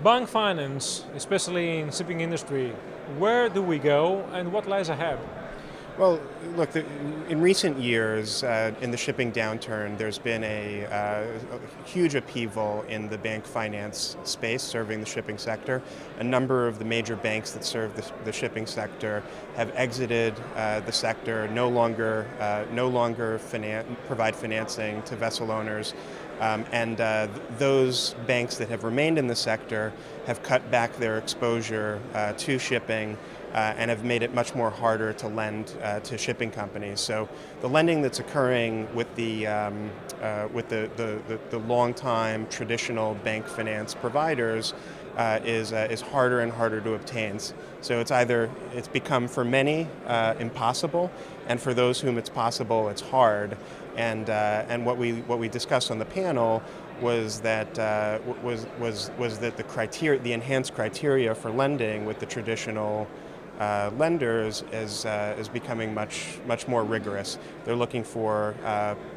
Bank finance, especially in shipping industry, where do we go and what lies ahead? Well, look, in recent years, in the shipping downturn, there's been a huge upheaval in the bank finance space serving the shipping sector. A number of the major banks that serve the shipping sector have exited the sector, no longer provide financing to vessel owners. Those banks that have remained in the sector have cut back their exposure to shipping and have made it much more harder to lend to shipping companies. So the lending that's occurring with the long-time traditional bank finance providers is harder and harder to obtain. So it's become for many impossible, and for those whom it's possible, it's hard. And what we discussed on the panel was that the enhanced criteria for lending with the traditional lenders is becoming much more rigorous. They're looking for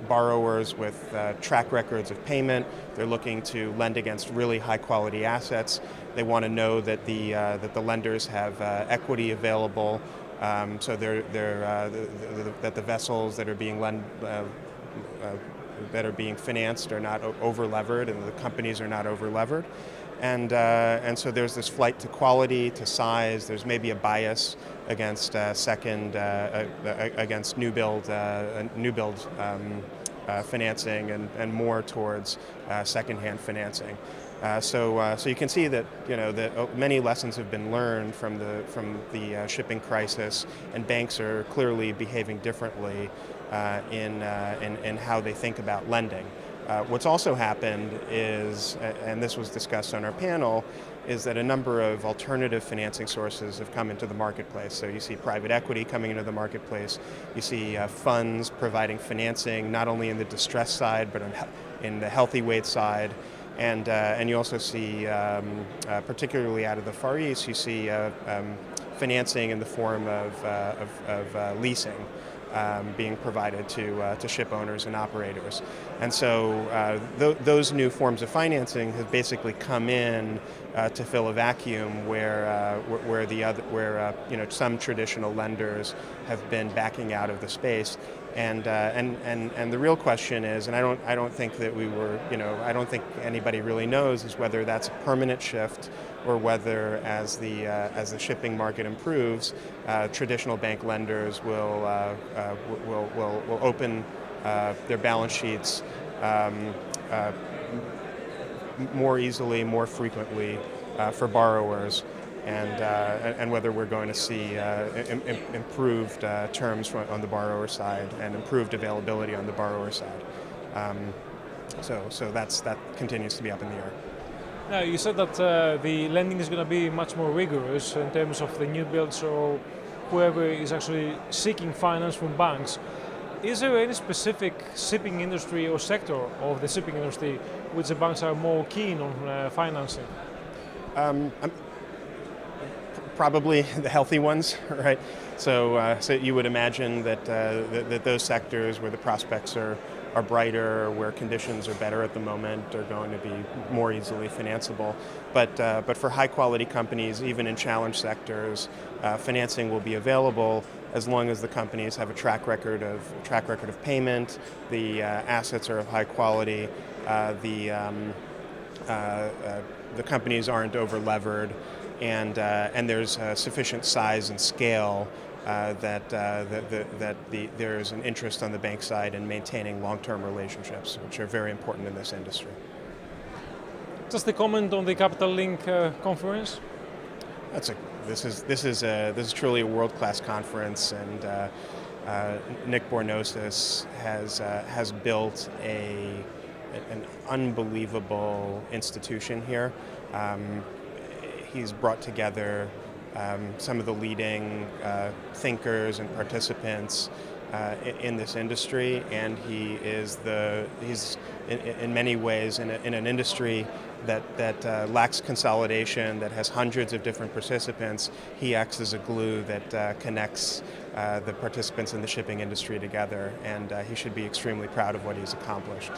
borrowers with track records of payment. They're looking to lend against really high quality assets. They want to know that the lenders have equity available, so that the vessels that are being financed are not over-levered and the companies are not over-levered. And so there's this flight to quality, to size. There's maybe a bias against against new build financing and more towards secondhand financing. So you can see that that many lessons have been learned from the shipping crisis, and banks are clearly behaving differently in how they think about lending. What's also happened is, and this was discussed on our panel, is that a number of alternative financing sources have come into the marketplace. So you see private equity coming into the marketplace. You see funds providing financing not only in the distress side but in the healthy weight side. And you also see, particularly out of the Far East, you see financing in the form of leasing. Being provided to ship owners and operators, and so those new forms of financing have basically come in to fill a vacuum where some traditional lenders have been backing out of the space, and the real question is, and I don't think that I don't think anybody really knows, is whether that's a permanent shift or whether as the shipping market improves, traditional bank lenders will open their balance sheets more easily, more frequently for borrowers, and whether we're going to see improved terms on the borrower side and improved availability on the borrower side. So that continues to be up in the air. Now, you said that the lending is going to be much more rigorous in terms of the new builds, or whoever is actually seeking finance from banks. Is there any specific shipping industry or sector of the shipping industry which the banks are more keen on financing? Probably the healthy ones, right? So you would imagine that those sectors where the prospects are brighter, where conditions are better at the moment, are going to be more easily financeable. But for high quality companies, even in challenged sectors, financing will be available as long as the companies have a track record of payment, the assets are of high quality, the companies aren't over levered, and there's sufficient size and scale that there's an interest on the bank side in maintaining long-term relationships, which are very important in this industry. Just a comment on the Capital Link conference. This is truly a world-class conference, and Nick Bornosis has built an unbelievable institution here. He's brought together some of the leading thinkers and participants in this industry, and he's in many ways in an industry that lacks consolidation, that has hundreds of different participants. He acts as a glue that connects the participants in the shipping industry together, and he should be extremely proud of what he's accomplished.